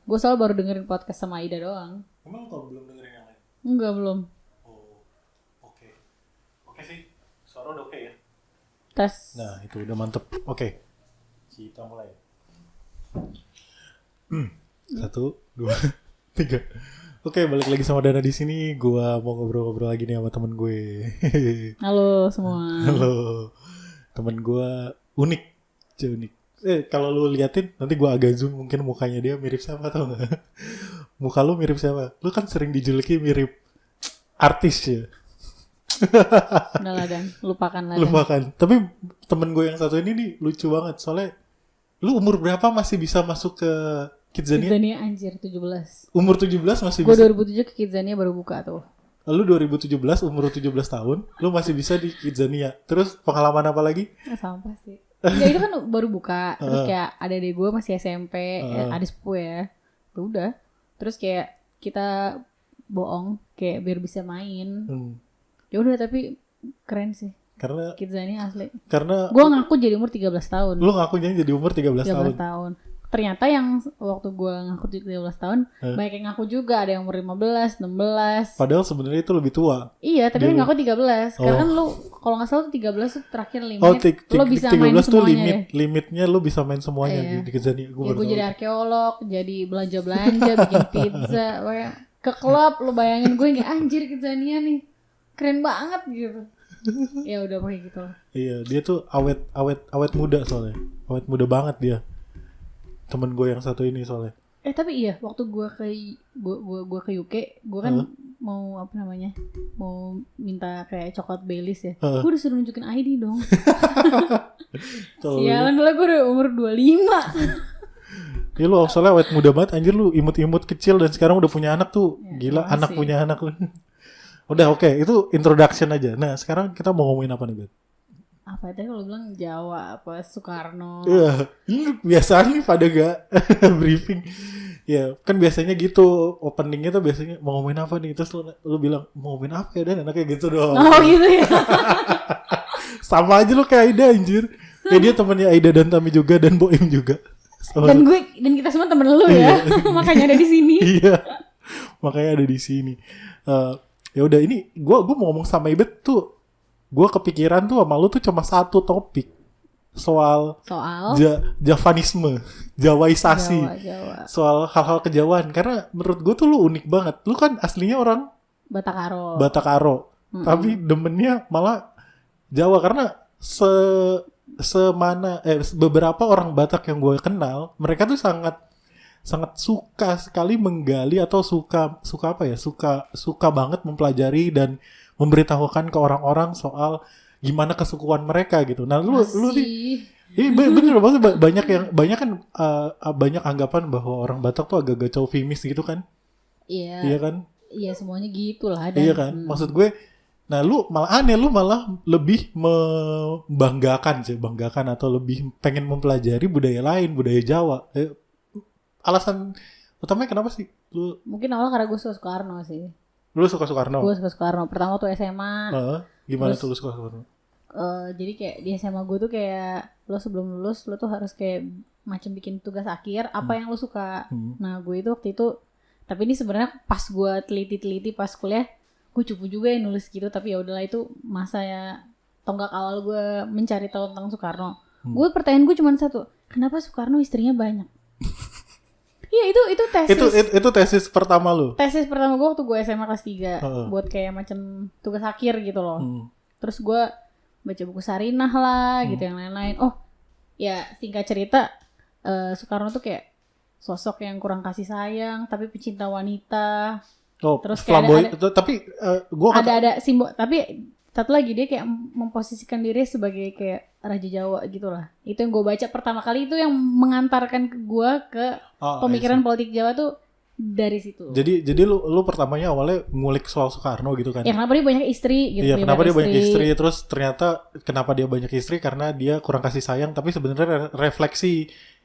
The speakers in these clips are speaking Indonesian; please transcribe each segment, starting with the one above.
Gue selalu baru dengerin podcast sama Aida doang. Emang kau belum dengerin yang lain? Enggak, belum. Oh, oke. Oke sih, suara udah oke ya. Tes. Nah, itu udah mantep. Oke, kita mulai. 1, 2, 3. Oke, balik lagi sama Dana di sini. Gua mau ngobrol-ngobrol lagi nih sama temen gue. Halo semua. Halo, temen gue unik, unik. Kalau lu liatin nanti gue agak zoom, mungkin mukanya dia mirip siapa tau nggak? Muka lu mirip siapa? Lu kan sering dijuluki mirip artis ya. Udah lah Dan, lupakan lah. Lupakan. Tapi temen gue yang satu ini nih lucu banget soalnya. Lu umur berapa masih bisa masuk ke Kidzania? Kidzania anjir 17. Umur 17 masih Gue bisa. 2007 ke Kidzania baru buka tuh. Lu 2017 umur 17 tahun, lu masih bisa di Kidzania. Terus pengalaman apa lagi? Sampah sih. Enggak, itu kan baru buka. Terus kayak adik gue masih SMP, adik sepupu ya. Udah. Terus kayak kita bohong kayak biar bisa main. Ya udah, tapi keren sih. Karena Kidzania asli. Karena gue ngaku jadi umur 13 tahun. Lu ngaku jadi umur 13 tahun. Ternyata yang waktu gue ngaku 13 tahun banyak yang ngaku juga, ada yang umur 15, 16. Padahal sebenarnya itu lebih tua. Iya, tapi kan ngaku 13. Karena kan lu kalau enggak salah tuh 13 tuh terakhir limit. Lu bisa 13 main tuh semuanya. limitnya lu bisa main semuanya di Kidzania. Gue jadi arkeolog, jadi belanja-belanja, bikin pizza, ke klub. Lu bayangin gue nggak, anjir Kidzania nih keren banget gitu. Ya udah pakai gitu. Iya, dia tuh awet muda soalnya. Awet muda banget dia. Temen gue yang satu ini soalnya. Tapi iya, waktu gue ke UK, gue kan mau apa namanya? Mau minta kayak coklat Baileys ya. Gue disuruh nunjukin ID dong. Sialan, dulu gue udah umur 25. Ya lu soalnya awet muda banget, anjir lu imut-imut kecil dan sekarang udah punya anak tuh. Ya, gila, anak punya anak lu. Udah oke, itu introduction aja. Nah, sekarang kita mau ngomongin apa nih, Bet? Apa itu kalau bilang Jawa apa Soekarno? Iya, biasanya pada gak briefing. Ya, kan biasanya gitu, openingnya tuh biasanya mau ngomongin apa nih, terus lu bilang mau ngomongin apa ya, dan enaknya gitu doang. Oh gitu ya. Sama aja lu kayak Aida anjir. Kayak dia temennya Aida dan Tami juga dan Boim juga. Dan kita semua temen lu ya. Makanya ada di sini. Iya. Makanya ada di sini. Ya udah, ini gue mau ngomong sama Ibet tuh, gue kepikiran tuh sama lu tuh cuma satu topik soal Javanisme, Jawaisasi, Jawa. soal hal-hal kejauhan. Karena menurut gue tuh lu unik banget. Lu kan aslinya orang Batakaro, tapi demennya malah Jawa. Karena beberapa orang Batak yang gue kenal, mereka tuh sangat suka sekali menggali atau suka banget mempelajari dan memberitahukan ke orang-orang soal gimana kesukuan mereka gitu. Nah, lu nih, bener maksudnya banyak anggapan bahwa orang Batak tuh agak chauvinis gitu kan? Iya kan? Iya, semuanya gitulah. Iya kan? Maksud gue, nah lu malah aneh, lu malah lebih membanggakan atau lebih pengen mempelajari budaya lain, budaya Jawa. Alasan utamanya kenapa sih? Lu mungkin awal karena gue suka Soekarno sih. Lu suka Soekarno? Gue suka Soekarno. Pertama tuh SMA. Gimana tuh lu suka Soekarno? Jadi kayak di SMA gue tuh kayak lo sebelum lulus lo tuh harus kayak macam bikin tugas akhir apa yang lo suka. Nah gue itu waktu itu, tapi ini sebenarnya pas gue teliti pas kuliah, gue cupu juga ya nulis gitu. Tapi ya udahlah, itu masa ya tonggak awal gue mencari tahu tentang Soekarno. Gue pertanyaan gue cuma satu, kenapa Soekarno istrinya banyak? Iya, itu tesis. Itu tesis pertama lu? Tesis pertama gue waktu gue SMA kelas 3. Buat kayak macam tugas akhir gitu loh. Terus gue baca buku Sarinah lah gitu, yang lain-lain. Oh ya, singkat cerita, Soekarno tuh kayak sosok yang kurang kasih sayang tapi pecinta wanita. Terus kayak ada simbol, tapi satu lagi dia kayak memposisikan diri sebagai kayak Raja Jawa gitulah. Itu yang gue baca pertama kali, itu yang mengantarkan gue ke pemikiran politik Jawa tuh dari situ. Jadi lu pertamanya awalnya ngulik soal Soekarno gitu kan? Ya kenapa dia banyak istri gitu. Iya, kenapa dia banyak istri, terus ternyata kenapa dia banyak istri karena dia kurang kasih sayang, tapi sebenarnya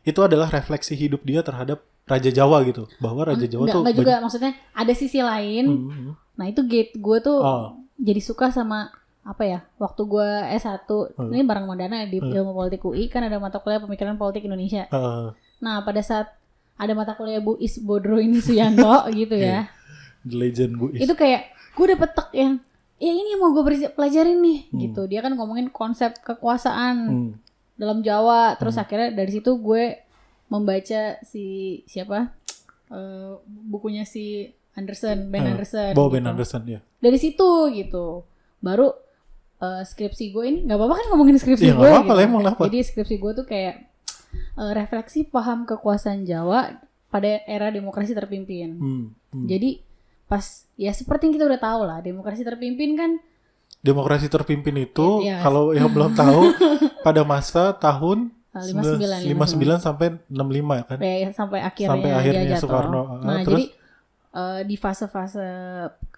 itu adalah refleksi hidup dia terhadap Raja Jawa gitu. Bahwa Raja Jawa tuh enggak juga, maksudnya ada sisi lain. Nah, itu gue tuh jadi suka sama apa ya, waktu gue S1 ini bareng Mandana di ilmu politik UI kan ada mata kuliah pemikiran politik Indonesia. Nah pada saat ada mata kuliah Bu Is Bodro ini Suyanto gitu ya. The legend Bu Is. Itu kayak gue dapet tek yang ya ini yang mau gue pelajarin nih gitu. Dia kan ngomongin konsep kekuasaan dalam Jawa. Terus akhirnya dari situ gue membaca bukunya si Anderson, Ben Anderson. Bo Ben Anderson ya. Dari situ gitu. Baru skripsi gue ini nggak apa-apa kan ngomongin skripsi ya, gue apa-apa, gitu. Emang apa. Jadi skripsi gue tuh kayak refleksi paham kekuasaan Jawa pada era demokrasi terpimpin. Jadi pas ya seperti yang kita udah tahu lah, demokrasi terpimpin kan. Demokrasi terpimpin itu kalau yang belum tahu pada masa tahun 59 sampai 65 kan. Ya, sampai akhirnya Soekarno. Nah, terus, jadi di fase-fase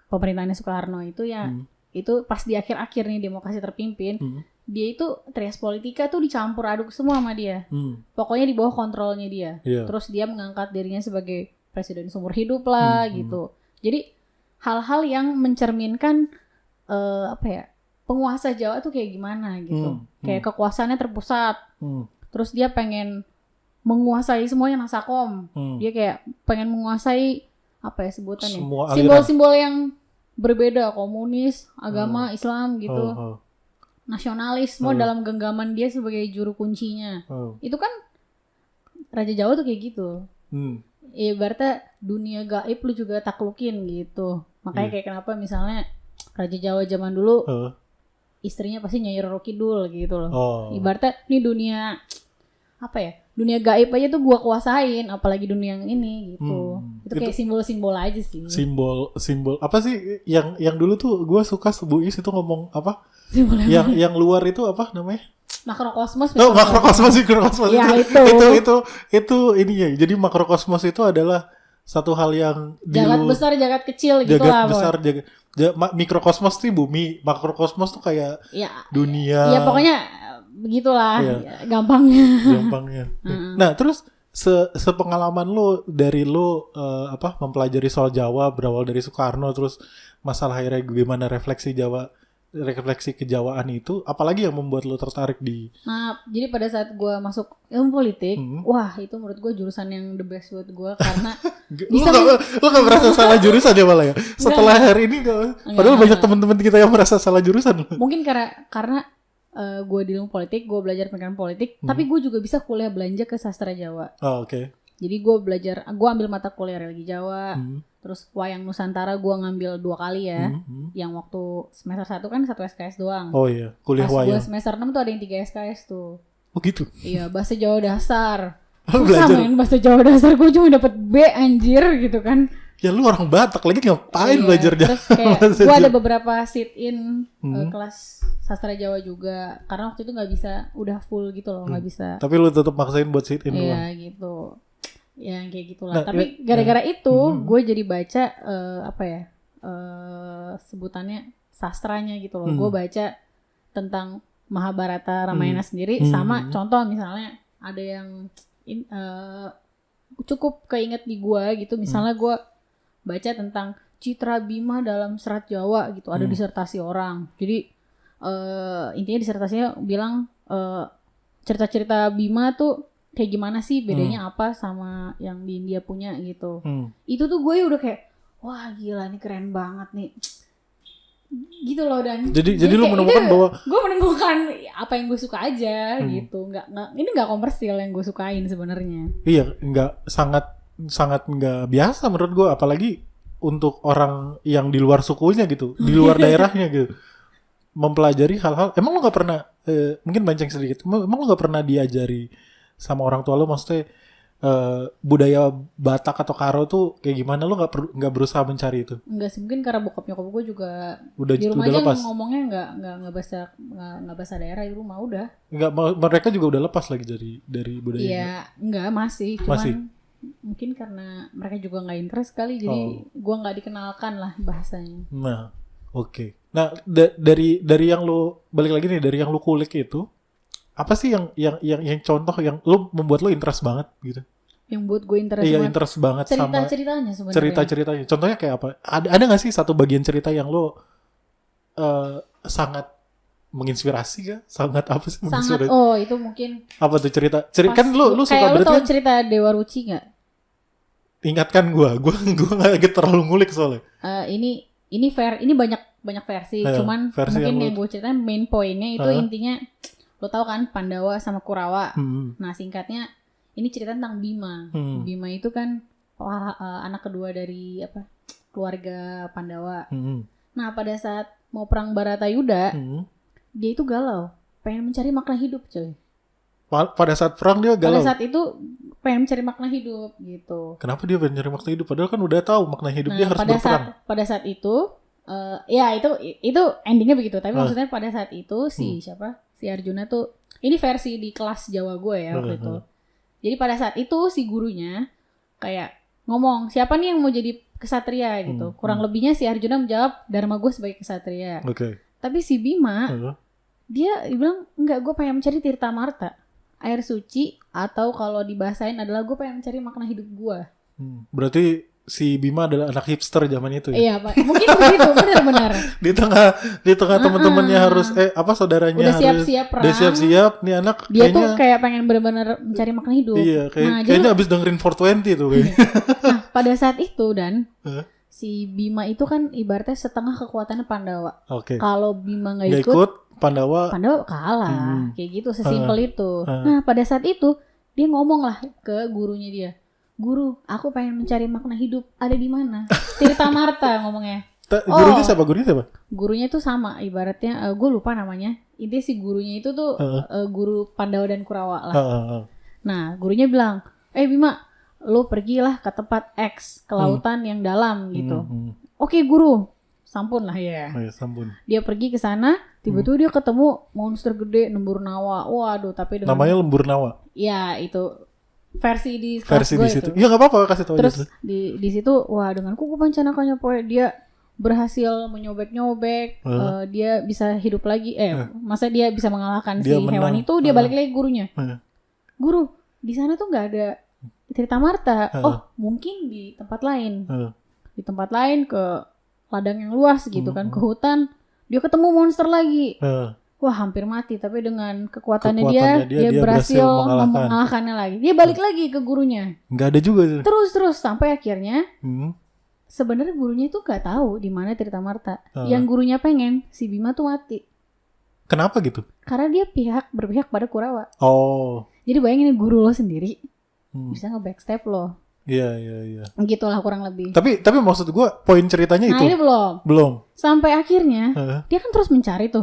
pemerintahannya Soekarno itu ya itu pas di akhir-akhir nih demokrasi terpimpin, dia itu trias politika tuh dicampur aduk semua sama dia. Pokoknya di bawah kontrolnya dia. Terus dia mengangkat dirinya sebagai presiden seumur hidup lah gitu. Jadi hal-hal yang mencerminkan penguasa Jawa tuh kayak gimana gitu. Kayak kekuasaannya terpusat. Terus dia pengen menguasai semuanya Nasakom. Dia kayak pengen menguasai sebutannya? Simbol-simbol yang berbeda, komunis, agama, Islam gitu. Nasionalis, semua dalam genggaman dia sebagai juru kuncinya. Itu kan Raja Jawa tuh kayak gitu. Ibaratnya dunia gaib lu juga taklukin gitu. Makanya kayak kenapa misalnya Raja Jawa zaman dulu istrinya pasti Nyai Roro Kidul gitu loh. Ibaratnya ini dunia dunia gaib aja tuh gua kuasain, apalagi dunia yang ini gitu. Itu kayak simbol-simbol aja sih. Simbol apa sih yang dulu tuh gua suka Bu Is itu ngomong apa? Yang luar itu apa namanya? Makrokosmos. Makrokosmos. Ya, itu ininya. Jadi makrokosmos itu adalah satu hal yang jagat besar, jagat kecil gitu lah. Jagat besar, mikrokosmos tuh bumi, makrokosmos tuh kayak dunia. Ya pokoknya begitulah gampangnya. Nah, terus sepengalaman lo dari lo mempelajari soal Jawa berawal dari Soekarno, terus masalah akhirnya gimana refleksi kejawaan itu, apalagi yang membuat lo tertarik di? Nah, jadi pada saat gue masuk ilmu politik, wah itu menurut gue jurusan yang the best buat gue karena lo gak merasa salah jurusan ya malah ya? Setelah hari ini padahal banyak teman-teman kita yang merasa salah jurusan. Mungkin karena gue di ilmu politik, gue belajar pendidikan politik, tapi gue juga bisa kuliah belanja ke sastra Jawa. Oke. Jadi gue ambil mata kuliah religi Jawa, terus wayang Nusantara gue ngambil 2 kali ya. Yang waktu semester 1 kan 1 SKS doang. Oh iya, kuliah pas wayang. Pas gue semester 6 tuh ada yang 3 SKS tuh. Oh gitu? Iya, bahasa Jawa dasar. Susah main bahasa Jawa dasar, gue cuma dapet B anjir gitu kan. Ya lu orang Batak lagi ngapain belajar Jawa? Terus kayak gue ada beberapa sit-in kelas sastra Jawa juga. Karena waktu itu gak bisa, udah full gitu loh, gak bisa. Tapi lu tetap maksain buat sit-in doang? Iya gitu. Ya kayak gitulah. Nah, tapi gara-gara itu gue jadi baca sebutannya sastranya gitu loh. Gue baca tentang Mahabharata Ramayana sendiri sama contoh misalnya ada yang cukup keinget di gue gitu. Misalnya gue baca tentang Citra Bima dalam Serat Jawa gitu. Ada disertasi orang. Jadi intinya disertasinya bilang cerita-cerita Bima tuh kayak gimana sih, bedanya apa sama yang di India punya gitu. Itu tuh gue udah kayak wah gila nih keren banget nih gitu loh. Dan jadi lu menemukan bahwa gue menemukan apa yang gue suka aja gitu. Ini nggak komersil yang gue sukain sebenarnya. Iya, sangat nggak biasa menurut gue, apalagi untuk orang yang di luar sukunya gitu, di luar daerahnya gitu, mempelajari hal-hal. Emang lu nggak pernah mungkin banceng sedikit, emang lu nggak pernah diajari sama orang tua lu, maksudnya budaya Batak atau Karo tuh kayak gimana? Lu nggak berusaha mencari itu? Enggak sih, mungkin karena bokap nyokap gue juga di rumah udah aja lepas. Ngomongnya nggak bahasa daerah di rumah udah. Nggak, mereka juga udah lepas lagi dari budaya. Iya, enggak masih, cuman mungkin karena mereka juga nggak interest kali, jadi gue nggak dikenalkan lah bahasanya. Nah, oke. Nah, dari yang lu balik lagi nih, dari yang lu kulik itu, apa sih yang contoh yang lu membuat lu interest banget gitu? Yang buat gue interest banget. Iya, banget. interest banget sama cerita-ceritanya sebenarnya. Cerita-ceritanya. Contohnya kayak apa? Ada nggak sih satu bagian cerita yang lu sangat menginspirasi kah? Sangat apa sih menginspirasi? Sangat. Oh, itu mungkin. Apa tuh cerita kan lu suka kayak berarti lu tau kan? cerita Dewa Ruci nggak? Ingatkan gue nggak terlalu ngulik soalnya. Ini banyak versi, cuman versi mungkin yang gue ceritain main pointnya itu intinya lo tau kan Pandawa sama Kurawa. Nah singkatnya ini cerita tentang Bima. Bima itu kan anak kedua dari keluarga Pandawa. Nah pada saat mau perang Baratayuda, dia itu galau, pengen mencari makna hidup coy. Pada saat perang dia galau? Pada saat itu pengen mencari makna hidup gitu. Kenapa dia pengen mencari makna hidup? Padahal kan udah tahu makna hidup dia harus berperang. Pada saat itu, ya itu endingnya begitu. Tapi maksudnya pada saat itu si Arjuna tuh, ini versi di kelas Jawa gue ya waktu itu. Jadi pada saat itu si gurunya kayak ngomong, siapa nih yang mau jadi kesatria gitu. Kurang lebihnya si Arjuna menjawab, dharma gue sebagai kesatria. Tapi si Bima, dia bilang, enggak, gue pengen mencari tirta marta, air suci, atau kalau dibahasain adalah gue pengen mencari makna hidup gue. Berarti si Bima adalah anak hipster zaman itu ya? Iya Pak, mungkin begitu, benar-benar. di tengah teman-temannya harus saudaranya udah harus siap-siap perang. Udah siap-siap nih anak dia kayaknya, tuh kayak pengen benar-benar mencari makna hidup. Iya, kayaknya abis dengerin 420 tuh kayaknya. Nah, pada saat itu dan si Bima itu kan ibaratnya setengah kekuatannya Pandawa. Kalau Bima nggak ikut, Pandawa kalah. Kayak gitu, sesimpel itu. Nah, pada saat itu dia ngomong lah ke gurunya dia. Guru, aku pengen mencari makna hidup. Ada di mana? Tirta Marta ngomongnya. Gurunya siapa? Gurunya tuh sama, ibaratnya gue lupa namanya. Intinya si gurunya itu tuh guru Pandawa dan Kurawa lah. Nah, gurunya bilang, Bima, lo pergilah ke tempat X, ke lautan yang dalam gitu. Oke, guru. Sampun lah ya. Sampun. Dia pergi ke sana, tiba-tiba dia ketemu monster gede lembur nawa. Waduh, tapi dengan namanya lembur nawa. Ya, itu versi di situ. Ya enggak apa-apa, kasih tahu aja. Terus di situ wah dengan kuku pancanakannya dia berhasil menyobek-nyobek, dia bisa hidup lagi. Masa dia bisa mengalahkan dia si menang. Hewan itu, dia balik lagi gurunya. Guru, di sana tuh enggak ada Tirta Marta. Mungkin di tempat lain. Di tempat lain ke ladang yang luas gitu kan, ke hutan, dia ketemu monster lagi. Wah, hampir mati, tapi dengan kekuatannya dia berhasil mengalahkannya lagi. Dia balik lagi ke gurunya. Enggak ada juga. Terus sampai akhirnya sebenarnya gurunya itu enggak tahu di mana Tirta Marta. Yang gurunya pengen si Bima tuh mati. Kenapa gitu? Karena dia berpihak pada Kurawa. Jadi bayangin guru lo sendiri bisa nge-backstep lo. Iya. Gitulah kurang lebih. Tapi maksud gue poin ceritanya itu. Nah ini belum. Sampai akhirnya dia kan terus mencari tuh.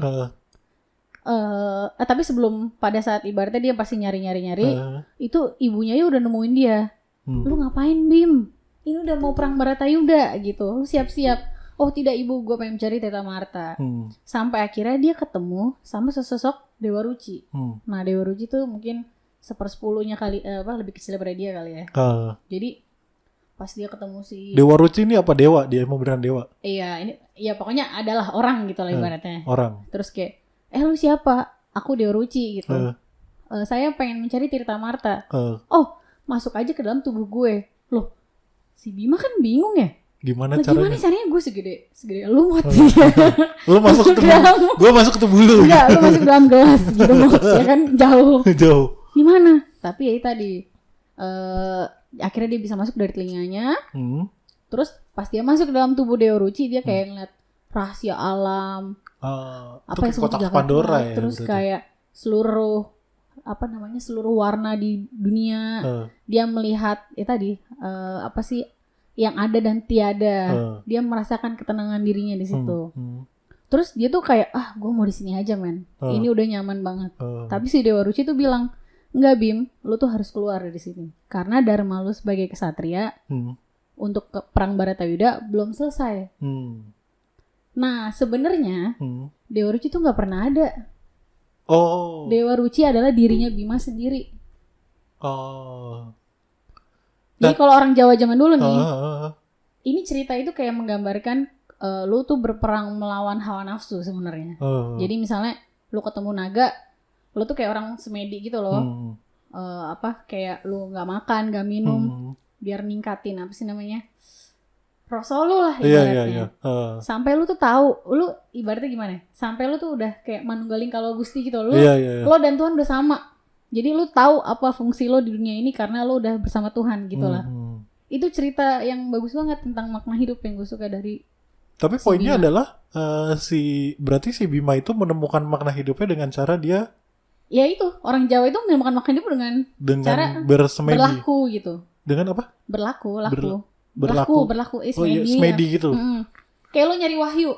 Tapi sebelum pada saat ibaratnya dia pasti nyari, itu ibunya ya udah nemuin dia. Lu ngapain Bim? Ini udah mau perang Baratayuda gitu. Lu siap-siap. Oh tidak ibu, gue pengen mencari Tirta Marta. Sampai akhirnya dia ketemu sama sesosok Dewa Ruci. Nah Dewa Ruci tuh mungkin 1/10 kali lebih kecil daripada dia kali ya. Jadi pas dia ketemu si Dewa Ruci ini apa dewa? Dia emang beneran dewa? Iya pokoknya adalah orang gitu lah ibaratnya. Orang. Terus kayak lu siapa? Aku Dewa Ruci gitu. Saya pengen mencari Tirta Marta. Masuk aja ke dalam tubuh gue. Loh, si Bima kan bingung ya. Gimana caranya gue segede lu mati. Lu masuk ke tubuh. Gue masuk ke tubuh lu. Enggak, lu masuk dalam gelas gitu. Ya kan jauh. Gimana? Tapi ya tadi akhirnya dia bisa masuk dari telinganya. Terus pas dia masuk ke dalam tubuh Dewa Ruci, dia kayak ngeliat rahasia alam. Apa yang kotak Pandora ya, terus berarti. Kayak seluruh warna di dunia dia melihat apa sih yang ada dan tiada. Dia merasakan ketenangan dirinya di situ. Terus dia tuh kayak gue mau di sini aja men, ini udah nyaman banget. Tapi si Dewa Ruci tuh bilang enggak Bim, lu tuh harus keluar dari sini karena dharma lu sebagai kesatria untuk perang Baratayuda belum selesai. Nah sebenarnya Dewa Ruci tuh nggak pernah ada. Dewa Ruci adalah dirinya Bima sendiri. Jadi kalau orang Jawa zaman dulu nih, ini cerita itu kayak menggambarkan lu tuh berperang melawan hawa nafsu sebenarnya. Jadi misalnya lu ketemu naga, lu tuh kayak orang semedi gitu loh. Kayak lu nggak makan, nggak minum, biar ningkatin apa sih namanya? Rasa lu lah ibaratnya. Sampai lu tuh tahu, lu ibaratnya gimana? Sampai lu tuh udah kayak manunggaling kalau Gusti gitu. Lu dan Tuhan udah sama. Jadi lu tahu apa fungsi lu di dunia ini karena lu udah bersama Tuhan gitu lah. Itu cerita yang bagus banget tentang makna hidup yang gue suka dari. Tapi poinnya adalah berarti si Bima itu menemukan makna hidupnya dengan cara dia. Ya itu, orang Jawa itu menemukan makna hidup dengan cara berlaku gitu. Dengan apa? Berlaku. Oh iya, semedi gitu. Kayak lo nyari wahyu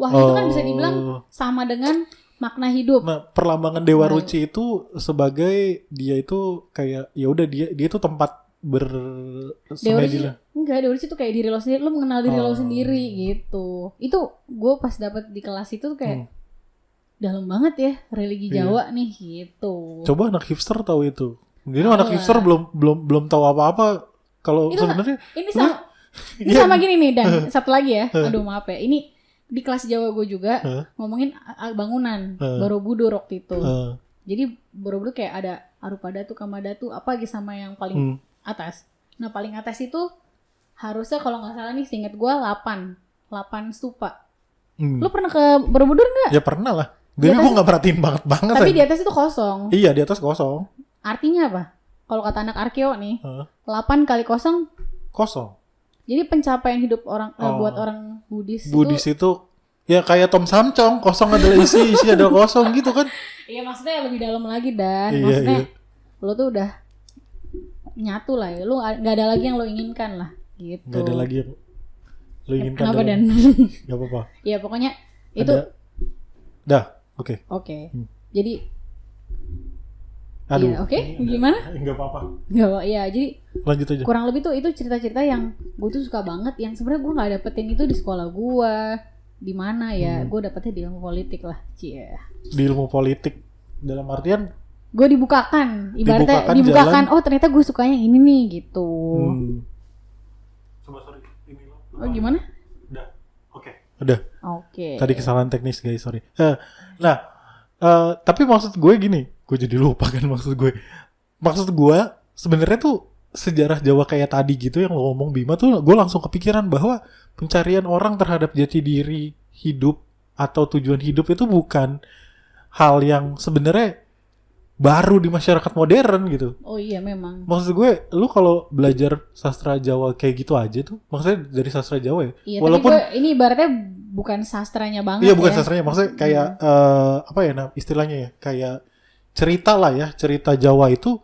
itu kan bisa dibilang sama dengan makna hidup. Nah, perlambangan Dewa Ruci itu sebagai dia itu kayak ya udah dia itu tempat bersemedi lah. Enggak, Dewa Ruci itu kayak diri lo sendiri, lo mengenal diri lo sendiri gitu. Itu gue pas dapet di kelas itu tuh kayak dalam banget ya religi Jawa nih gitu. Coba anak hipster tahu itu. Jadi anak hipster belum tahu apa-apa kalau sebenarnya ini sama gini nih, dan satu lagi ya. Aduh maaf ya. Ini di kelas Jawa gue juga ngomongin bangunan Borobudur waktu itu. Jadi Borobudur kayak ada Arupadatu, Kamadatu, apa gitu sama yang paling atas. Nah paling atas itu harusnya kalau nggak salah nih, seinget gue 8 stupa. Lu pernah ke Borobudur nggak? Ya pernah lah. Tapi gue nggak perhatiin banget. Tapi di atas itu kosong. Iya, di atas kosong. Artinya apa? Kalau kata anak arkeo nih, 8 kali kosong. Jadi pencapaian hidup orang buat orang Buddhis itu ya kayak Tom Samcong, kosong adalah isi adalah kosong gitu kan. Iya, maksudnya lebih dalam lagi, dan maksudnya lo tuh udah nyatu lah ya. Lo gak ada lagi yang lo inginkan lah gitu. Gak ada lagi yang lo inginkan. Kenapa dan? Gak apa-apa. Iya pokoknya itu. Oke. Jadi aduh. Iya, oke. Gimana? Enggak apa-apa. Ya, jadi lanjut aja. Kurang lebih tuh itu cerita-cerita yang gue tuh suka banget, yang sebenarnya gue nggak dapetin itu di sekolah gue. Di mana ya? Gue dapetnya di ilmu politik lah, Di ilmu politik dalam artian gue dibukakan, ibaratnya dibukakan. Oh ternyata gue sukanya yang ini nih gitu. Coba sorry, ini lo. Oh gimana? Udah. Oke. Tadi kesalahan teknis guys, sorry. Tapi maksud gue gini. Gue jadi lupa kan maksud gue sebenarnya tuh sejarah Jawa kayak tadi gitu yang lo ngomong Bima tuh, gue langsung kepikiran bahwa pencarian orang terhadap jati diri hidup atau tujuan hidup itu bukan hal yang sebenarnya baru di masyarakat modern gitu. Oh iya memang. Maksud gue, lu kalau belajar sastra Jawa kayak gitu aja tuh, maksudnya dari sastra Jawa ya. Iya, walaupun tapi ini ibaratnya bukan sastranya banget. Iya bukan sastranya, maksudnya kayak apa ya istilahnya ya, kayak cerita lah ya, cerita Jawa itu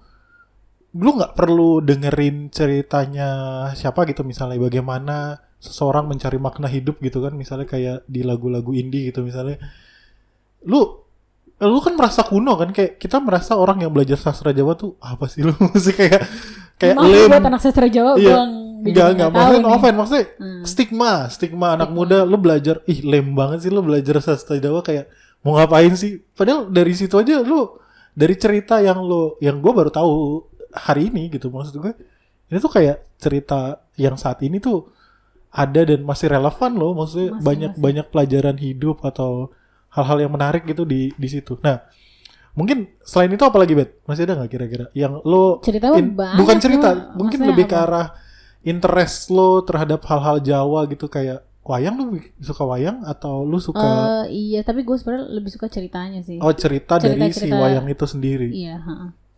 lu nggak perlu dengerin ceritanya siapa gitu, misalnya bagaimana seseorang mencari makna hidup gitu kan, misalnya kayak di lagu-lagu indie gitu misalnya. Lu kan merasa kuno kan, kayak kita merasa orang yang belajar sastra Jawa tuh apa sih lu mesti kayak lem. Buat anak sastra Jawa enggak maksudnya stigma anak muda lu belajar lem banget sih lu belajar sastra Jawa, kayak mau ngapain sih, padahal dari situ aja lu dari cerita yang gue baru tahu hari ini gitu, maksud gue ini tuh kayak cerita yang saat ini tuh ada dan masih relevan loh, maksudnya banyak pelajaran hidup atau hal-hal yang menarik gitu di situ. Nah mungkin selain itu apa lagi Bet? Masih ada nggak kira-kira yang lo bukan cerita, mungkin lebih ke arah interest lo terhadap hal-hal Jawa gitu, kayak wayang. Lu suka wayang atau lu suka? Iya, tapi gue sebenarnya lebih suka ceritanya sih. Oh cerita dari si wayang itu sendiri. Iya.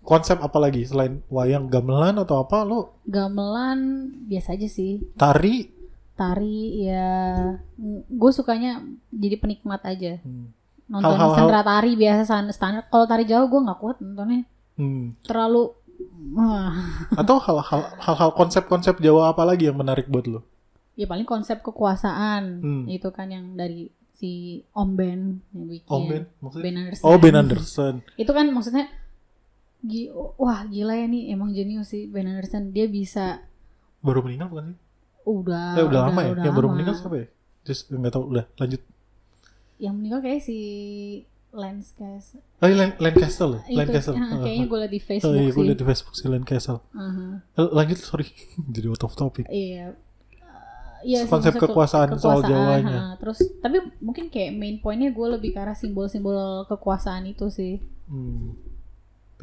Konsep apa lagi selain wayang? Gamelan atau apa lo? Gamelan biasa aja sih. Tari ya, gue sukanya jadi penikmat aja. Nonton sandra tari biasa standar. Kalau tari Jawa gue nggak kuat nontonnya. Terlalu. Atau hal-hal konsep-konsep Jawa apa lagi yang menarik buat lo? Ya paling konsep kekuasaan itu kan yang dari si Om Ben yang bikin. Om Ben maksudnya? Ben Anderson. Oh Ben Anderson. Itu kan maksudnya wah gila ya nih, emang jenius sih Ben Anderson. Dia bisa. Baru meninggal bukan sih? Udah lama ya. Yang baru meninggal siapa ya? Just nggak tahu. Udah lanjut. Yang meninggal kayak si Lancaster. Lancaster. Kayaknya gue liat di Facebook sih. Iya gue liat di Facebook si Lancaster. Lanjut sorry. Jadi out of topic. Iya. Konsep kekuasaan soal Jawanya. Terus tapi mungkin kayak main pointnya gue lebih ke arah simbol-simbol kekuasaan itu sih.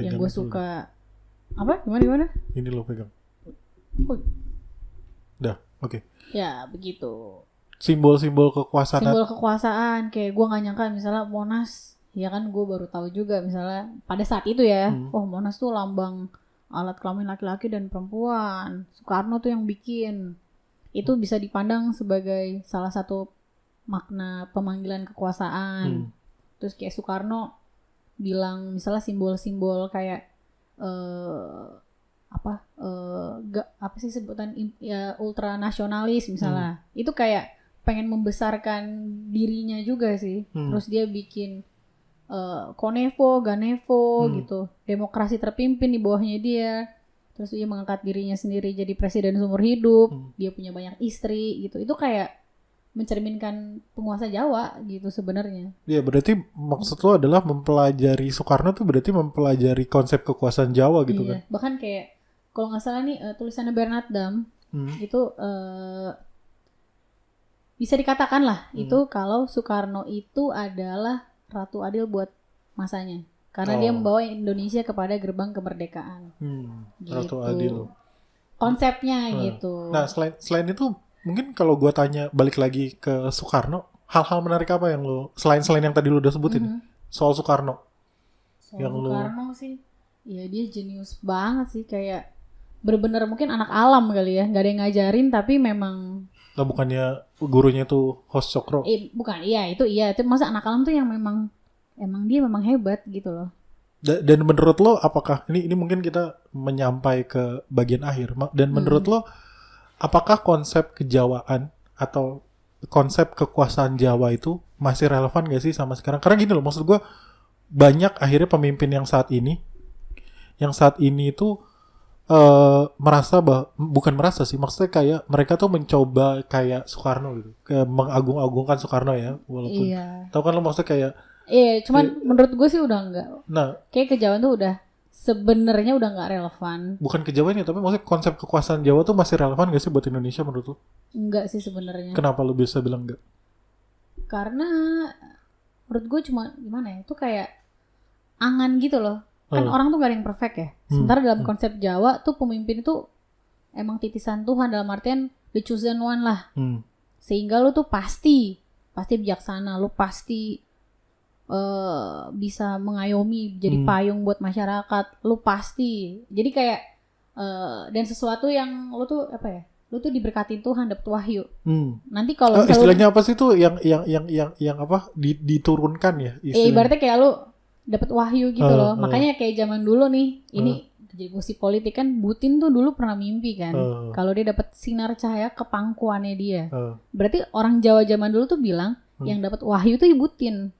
Yang gue suka. Apa? Gimana? Ini lo pegang. Dah, oke. Ya begitu. Simbol-simbol kekuasaan. Simbol kekuasaan, kayak gue nggak nyangka misalnya Monas, ya kan gue baru tahu juga misalnya pada saat itu ya, Monas tuh lambang alat kelamin laki-laki dan perempuan. Soekarno tuh yang bikin. Itu bisa dipandang sebagai salah satu makna pemanggilan kekuasaan. Terus kayak Soekarno bilang misalnya simbol-simbol kayak apa sih sebutan ya ultranasionalis misalnya. Itu kayak pengen membesarkan dirinya juga sih. Terus dia bikin Konevo, Ganevo gitu. Demokrasi terpimpin di bawahnya dia. Terus dia mengangkat dirinya sendiri jadi presiden seumur hidup. Dia punya banyak istri gitu. Itu kayak mencerminkan penguasa Jawa gitu sebenarnya. Iya, berarti maksud lo adalah mempelajari Soekarno tuh berarti mempelajari konsep kekuasaan Jawa gitu kan? Bahkan kayak kalau nggak salah nih tulisannya Bernard Dam itu bisa dikatakan lah itu kalau Soekarno itu adalah Ratu Adil buat masanya. Karena dia membawa Indonesia kepada gerbang kemerdekaan. Gitu. Ratu Adil. Konsepnya gitu. Nah selain itu mungkin kalau gue tanya balik lagi ke Soekarno, hal-hal menarik apa yang lo selain yang tadi lo udah sebutin soal Soekarno? Soal Soekarno sih, ya dia jenius banget sih, kayak bener-bener mungkin anak alam kali ya, nggak ada yang ngajarin tapi memang. Lah bukannya gurunya tuh Host Cokro? Bukan, itu masa anak alam tuh yang memang dia memang hebat gitu loh. Dan menurut lo apakah ini mungkin kita menyampai ke bagian akhir dan menurut lo apakah konsep kejawaan atau konsep kekuasaan Jawa itu masih relevan gak sih sama sekarang? Karena gini loh, maksud gue banyak akhirnya pemimpin yang saat ini itu bukan merasa sih, maksudnya kayak mereka tuh mencoba kayak Soekarno gitu, kayak mengagung-agungkan Soekarno ya, walaupun tahu kan lo maksudnya kayak cuman menurut gue sih udah enggak. Nah, kayak kejauhan tuh udah sebenarnya udah nggak relevan. Bukan kejauhan ya, tapi maksudnya konsep kekuasaan Jawa tuh masih relevan gak sih buat Indonesia menurut lo? Enggak sih sebenarnya. Kenapa lo bisa bilang enggak? Karena menurut gue cuma gimana ya, itu kayak angan gitu loh. Kan orang tuh gak ada yang perfect ya. Sementara dalam konsep Jawa tuh pemimpin itu emang titisan Tuhan, dalam artian the chosen one lah. Sehingga lu tuh pasti bijaksana, lu pasti bisa mengayomi, jadi payung buat masyarakat, lu pasti. Jadi kayak dan sesuatu yang lu tuh apa ya? Lu tuh diberkatin Tuhan, dapet wahyu. Nanti kalau istilahnya apa sih tuh yang apa diturunkan ya? Ibaratnya kayak lu dapet wahyu gitu loh. Makanya kayak zaman dulu nih, ini jadi musik politik kan, Putin tuh dulu pernah mimpi kan, kalau dia dapet sinar cahaya ke pangkuannya dia. Berarti orang Jawa zaman dulu tuh bilang yang dapet wahyu tuh Ibu Tin.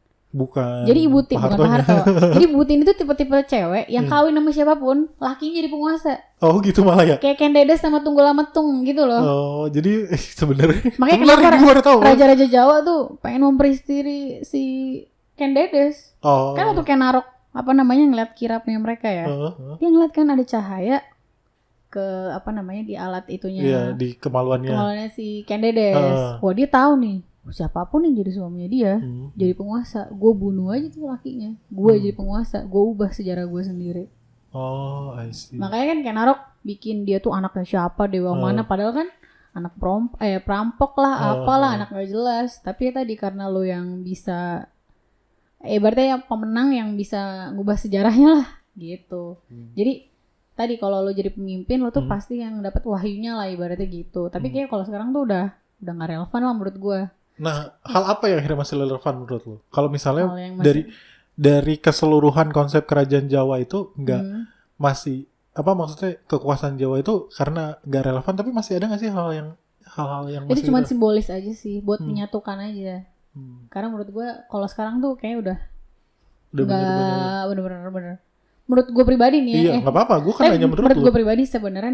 Jadi Ibu Tin, bukan Pak Harto. Jadi Ibu Tin itu tipe-tipe cewek yang kawin sama siapapun, lakinya jadi penguasa. Oh gitu malah ya? Kayak Ken Dedes sama Tunggul Ametung gitu loh. Oh, jadi sebenarnya makanya kenapa raja-raja Jawa tuh pengen memperistiri si Ken Dedes. Kan waktu Ken Arok ngeliat kirapnya mereka ya. Dia ngeliat kan ada cahaya ke di alat itunya. Iya, di kemaluannya si Ken Dedes. Wah, dia tahu nih, siapapun yang jadi suaminya dia jadi penguasa, gue bunuh aja tuh lakinya, gue jadi penguasa, gue ubah sejarah gue sendiri. Oh, I see. Makanya kan Ken Arok bikin dia tuh anaknya siapa, dewa mana, padahal kan anak perampok lah, apalah, anak gak jelas. Tapi ya tadi karena lo yang bisa berarti yang pemenang yang bisa ngubah sejarahnya lah gitu. Jadi tadi kalau lo jadi pemimpin lo tuh pasti yang dapat wahyunya lah, ibaratnya gitu. Tapi kayak kalau sekarang tuh udah nggak relevan lah menurut gue. Nah, hal apa yang akhirnya masih relevan menurut lo? Kalau misalnya dari keseluruhan konsep kerajaan Jawa itu nggak masih maksudnya kekuasaan Jawa itu karena nggak relevan, tapi masih ada nggak sih hal-hal yang jadi cuma simbolis aja sih buat menyatukan aja. Karena menurut gue kalau sekarang tuh kayaknya udah bener-bener menurut gue pribadi nih iya nggak apa-apa, gue kan hanya menurut gue pribadi sebenarnya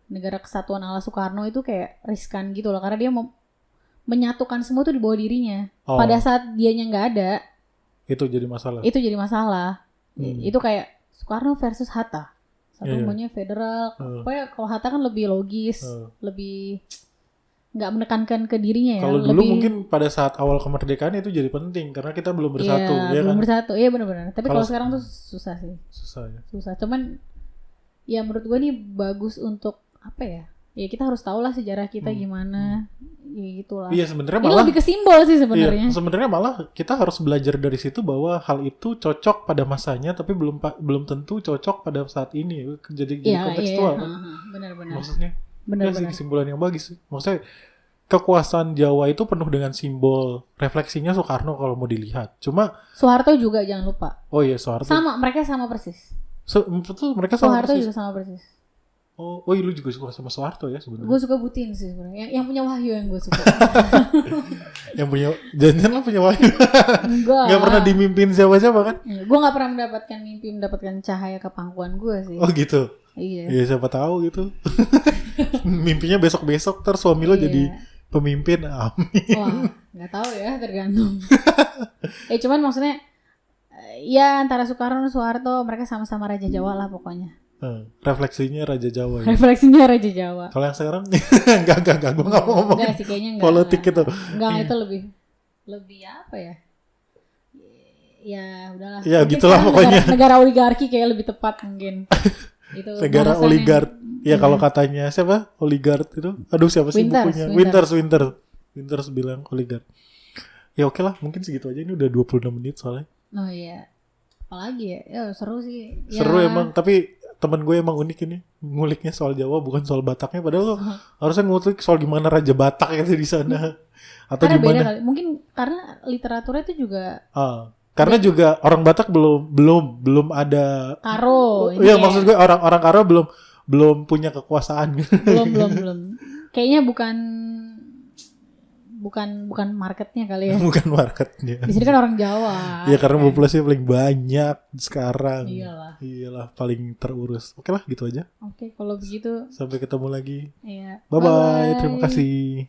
negara kesatuan ala Soekarno itu kayak riskan gitu loh, karena dia mau menyatukan semua tuh di bawah dirinya. Pada saat dianya nggak ada, itu jadi masalah. Itu kayak Soekarno versus Hatta, satu maunya federal. Pokoknya kalau Hatta kan lebih logis, lebih nggak menekankan ke dirinya ya. Kalau dulu mungkin pada saat awal kemerdekaan itu jadi penting karena kita belum bersatu. Belum bersatu, iya benar-benar. Tapi kalau sekarang tuh susah sih. Susah. Cuman ya menurut gue nih bagus untuk apa ya? Ya kita harus tahu lah sejarah kita gimana. ya gitulah. Iya sebenarnya Ini malah lebih ke simbol sih sebenarnya. Iya, sebenarnya malah kita harus belajar dari situ bahwa hal itu cocok pada masanya tapi belum tentu cocok pada saat ini. Jadi kontekstual. Kan? Benar-benar. Maksudnya benar-benar kesimpulan yang bagus sih. Maksudnya kekuasaan Jawa itu penuh dengan simbol. Refleksinya Soekarno kalau mau dilihat. Cuma Soeharto juga jangan lupa. Oh iya Soeharto. Mereka sama persis. Betul, mereka sama Soeharto persis. juga sama persis. Oh, lu juga suka sama Soeharto ya sebenarnya? Gue suka Butin sih sebenarnya. Yang punya Wahyu yang gue suka. Yang punya, jangan lo punya Wahyu. Enggak. Gak pernah dimimpin siapa-siapa kan? Gue gak pernah mendapatkan cahaya kepangkuan gue sih. Oh gitu? Iya. Ya siapa tahu gitu. Mimpinya besok-besok terus suami lo jadi pemimpin. Amin. Wah, gak tahu ya, tergantung. Cuman maksudnya, ya antara Soekarno dan Soeharto, mereka sama-sama Raja Jawa lah pokoknya. Refleksinya Raja Jawa ya? Refleksinya Raja Jawa. Kalau yang sekarang enggak gue gak mau ngomongin. Enggak sih, kayaknya enggak. Politik itu. Enggak, itu lebih apa ya? Ya udahlah. Ya gitulah pokoknya. Negara oligarki kayak lebih tepat mungkin. Itu negara oligark. Ya kalau katanya siapa? Oligark itu. Aduh siapa sih bukunya? Winters bilang oligark. Ya oke lah, mungkin segitu aja. Ini udah 26 menit soalnya. Oh iya. Apalagi ya? Ya seru sih. Seru emang, tapi temen gue emang unik ini nguliknya soal Jawa bukan soal Bataknya, padahal harusnya ngulik soal gimana Raja Batak itu di sana atau karena gimana beda kali. Mungkin karena literaturnya itu juga karena juga orang Batak belum ada Karo. Iya maksud gue orang Karo belum punya kekuasaan. belum kayaknya bukan marketnya kali ya. Bukan marketnya. Di sini kan orang Jawa. Iya karena populasinya paling banyak sekarang. Iyalah paling terurus. Oke lah gitu aja. Oke, kalau begitu sampai ketemu lagi. Iya. Bye bye. Terima kasih.